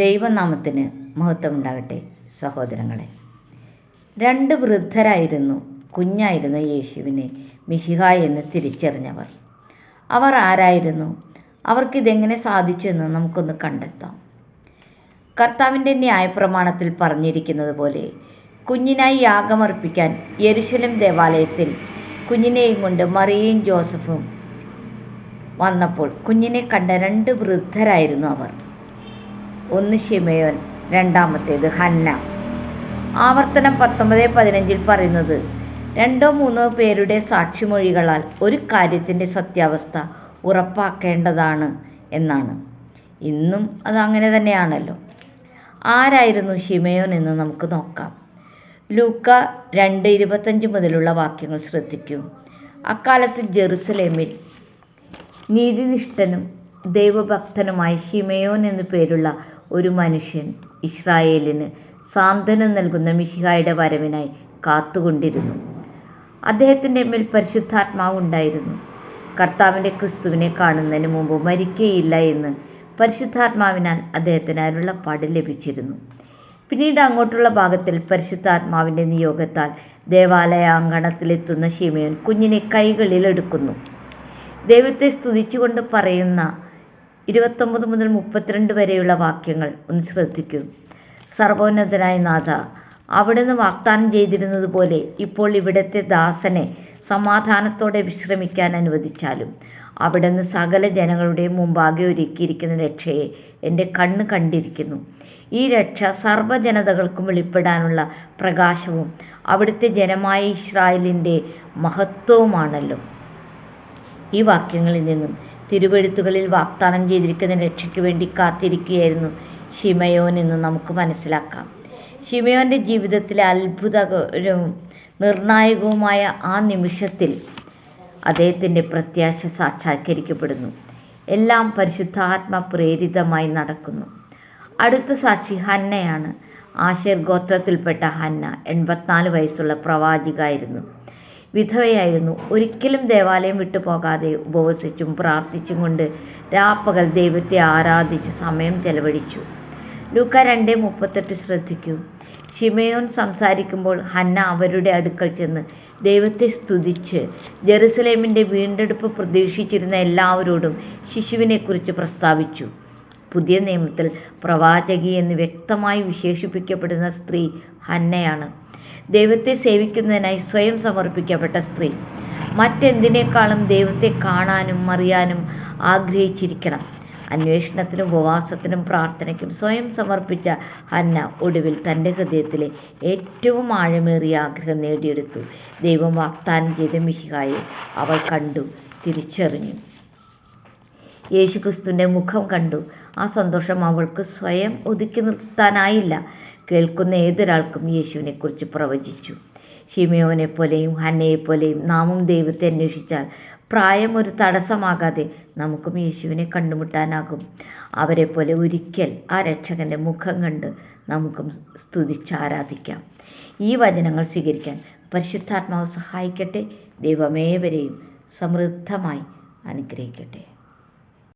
ദൈവനാമത്തിന് മഹത്വമുണ്ടാകട്ടെ. സഹോദരങ്ങളെ, 2 വൃദ്ധരായിരുന്നു കുഞ്ഞായിരുന്ന യേശുവിനെ മിശിഹ എന്ന് തിരിച്ചറിഞ്ഞവർ. അവർ ആരായിരുന്നു? അവർക്കിതെങ്ങനെ സാധിച്ചു എന്ന് നമുക്കൊന്ന് കണ്ടെത്താം. കർത്താവിൻ്റെ ന്യായപ്രമാണത്തിൽ പറഞ്ഞിരിക്കുന്നത് പോലെ കുഞ്ഞിനായി യാഗമർപ്പിക്കാൻ യെരുശലേം ദേവാലയത്തിൽ കുഞ്ഞിനെയും കൊണ്ട് മറിയയും ജോസഫും വന്നപ്പോൾ കുഞ്ഞിനെ കണ്ട 2 വൃദ്ധരായിരുന്നു അവർ. ഒന്ന് ശിമയോൻ, രണ്ടാമത്തേത് ഹന്ന. ആവർത്തനം 19:15 പറയുന്നത് 2-3 പേരുടെ സാക്ഷിമൊഴികളാൽ ഒരു കാര്യത്തിൻ്റെ സത്യാവസ്ഥ ഉറപ്പാക്കേണ്ടതാണ് എന്നാണ്. ഇന്നും അതങ്ങനെ തന്നെയാണല്ലോ. ആരായിരുന്നു ശിമയോൻ എന്ന് നമുക്ക് നോക്കാം. ലൂക്ക 2:25 മുതലുള്ള വാക്യങ്ങൾ ശ്രദ്ധിക്കൂ. അക്കാലത്ത് ജെറുസലേമിൽ നീതിനിഷ്ഠനും ദൈവഭക്തനുമായ ശിമയോൻ എന്നു പേരുള്ള ഒരു മനുഷ്യൻ ഇസ്രായേലിന് സാന്ത്വനം നൽകുന്ന മിശിഹായുടെ വരവിനായി കാത്തുകൊണ്ടിരുന്നു. അദ്ദേഹത്തിൻ്റെ മേൽ പരിശുദ്ധാത്മാവ് ഉണ്ടായിരുന്നു. കർത്താവിൻ്റെ ക്രിസ്തുവിനെ കാണുന്നതിന് മുമ്പ് മരിക്കുകയില്ല എന്ന് പരിശുദ്ധാത്മാവിനാൽ അദ്ദേഹത്തിന് അരുളപ്പാട് ലഭിച്ചിരുന്നു. പിന്നീട് അങ്ങോട്ടുള്ള ഭാഗത്തിൽ പരിശുദ്ധാത്മാവിൻ്റെ നിയോഗത്താൽ ദേവാലയാങ്കണത്തിലെത്തുന്ന ശിമയോൻ കുഞ്ഞിനെ കൈകളിൽ എടുക്കുന്നു. ദൈവത്തെ സ്തുതിച്ചുകൊണ്ട് പറയുന്ന 29 മുതൽ 32 വരെയുള്ള വാക്യങ്ങൾ ഒന്ന് ശ്രദ്ധിക്കൂ. സർവോന്നതനായ നാഥ, അവിടുന്ന് വാഗ്ദാനം ചെയ്തിരുന്നത് പോലെ ഇപ്പോൾ ഇവിടുത്തെ ദാസനെ സമാധാനത്തോടെ വിശ്രമിക്കാൻ അനുവദിച്ചാലും അവിടുന്ന് സകല ജനങ്ങളുടെയും മുമ്പാകെ ഒരുക്കിയിരിക്കുന്ന രക്ഷയെ എൻ്റെ കണ്ണ് കണ്ടിരിക്കുന്നു. ഈ രക്ഷ സർവ്വജനതകൾക്കും വെളിപ്പെടാനുള്ള പ്രകാശവും അവിടുത്തെ ജനമായ ഇസ്രായേലിൻ്റെ മഹത്വവുമാണല്ലോ. ഈ വാക്യങ്ങളിൽ നിന്നും തിരുവെഴുത്തുകളിൽ വാഗ്ദാനം ചെയ്തിരിക്കുന്ന രക്ഷയ്ക്ക് വേണ്ടി കാത്തിരിക്കുകയായിരുന്നു ശിമയോൻ എന്ന് നമുക്ക് മനസ്സിലാക്കാം. ശിമയോൻ്റെ ജീവിതത്തിലെ അത്ഭുതകരവും നിർണായകവുമായ ആ നിമിഷത്തിൽ അദ്ദേഹത്തിൻ്റെ പ്രത്യാശ സാക്ഷാത്കരിക്കപ്പെടുന്നു. എല്ലാം പരിശുദ്ധാത്മ പ്രേരിതമായി നടക്കുന്നു. അടുത്ത സാക്ഷി ഹന്നയാണ്. ആശേർ ഗോത്രത്തിൽപ്പെട്ട ഹന്ന 84 വയസ്സുള്ള പ്രവാചികയായിരുന്നു. വിധവയായിരുന്നു. ഒരിക്കലും ദേവാലയം വിട്ടുപോകാതെ ഉപവസിച്ചും പ്രാർത്ഥിച്ചും കൊണ്ട് രാപ്പകൽ ദൈവത്തെ ആരാധിച്ച് സമയം ചെലവഴിച്ചു. ലൂക്ക 2:38 ശ്രദ്ധിക്കൂ. ശിമയോൻ സംസാരിക്കുമ്പോൾ ഹന്ന അവരുടെ അടുക്കൽ ചെന്ന് ദൈവത്തെ സ്തുതിച്ച് ജെറുസലേമിൻ്റെ വീണ്ടെടുപ്പ് പ്രതീക്ഷിച്ചിരുന്ന എല്ലാവരോടും ശിശുവിനെക്കുറിച്ച് പ്രസ്താവിച്ചു. പുതിയ നിയമത്തിൽ പ്രവാചകി എന്ന് വ്യക്തമായി വിശേഷിപ്പിക്കപ്പെടുന്ന സ്ത്രീ ഹന്നയാണ്. ദൈവത്തെ സേവിക്കുന്നതിനായി സ്വയം സമർപ്പിക്കപ്പെട്ട സ്ത്രീ. മറ്റെന്തിനേക്കാളും ദൈവത്തെ കാണാനും അറിയാനും ആഗ്രഹിച്ചിരിക്കണം. അന്വേഷണത്തിനും ഉപവാസത്തിനും പ്രാർത്ഥനയ്ക്കും സ്വയം സമർപ്പിച്ച ഹന്ന ഒടുവിൽ തൻ്റെ ഹൃദയത്തിലെ ഏറ്റവും ആഴമേറിയ ആഗ്രഹം നേടിയെടുത്തു. ദൈവം വാഗ്ദാനം ചെയ്ത മിശിഹായെ അവൾ കണ്ടു, തിരിച്ചറിഞ്ഞു. യേശുക്രിസ്തുവിൻ്റെ മുഖം കണ്ടു. ആ സന്തോഷം അവൾക്ക് സ്വയം ഒതുക്കി നിർത്താനായില്ല. കേൾക്കുന്ന ഏതൊരാൾക്കും യേശുവിനെക്കുറിച്ച് പ്രവചിച്ചു. ശിമയോനെപ്പോലെയും ഹന്നയെപ്പോലെയും നാമും ദൈവത്തെ അന്വേഷിച്ചാൽ പ്രായം ഒരു തടസ്സമാകാതെ നമുക്കും യേശുവിനെ കണ്ടുമുട്ടാനാകും. അവരെപ്പോലെ ഒരിക്കൽ ആ രക്ഷകൻ്റെ മുഖം കണ്ട് നമുക്കും സ്തുതിച്ചാരാധിക്കാം. ഈ വചനങ്ങൾ സ്വീകരിക്കാൻ പരിശുദ്ധാത്മാവ് സഹായിക്കട്ടെ. ദൈവമേവരെയും സമൃദ്ധമായി അനുഗ്രഹിക്കട്ടെ.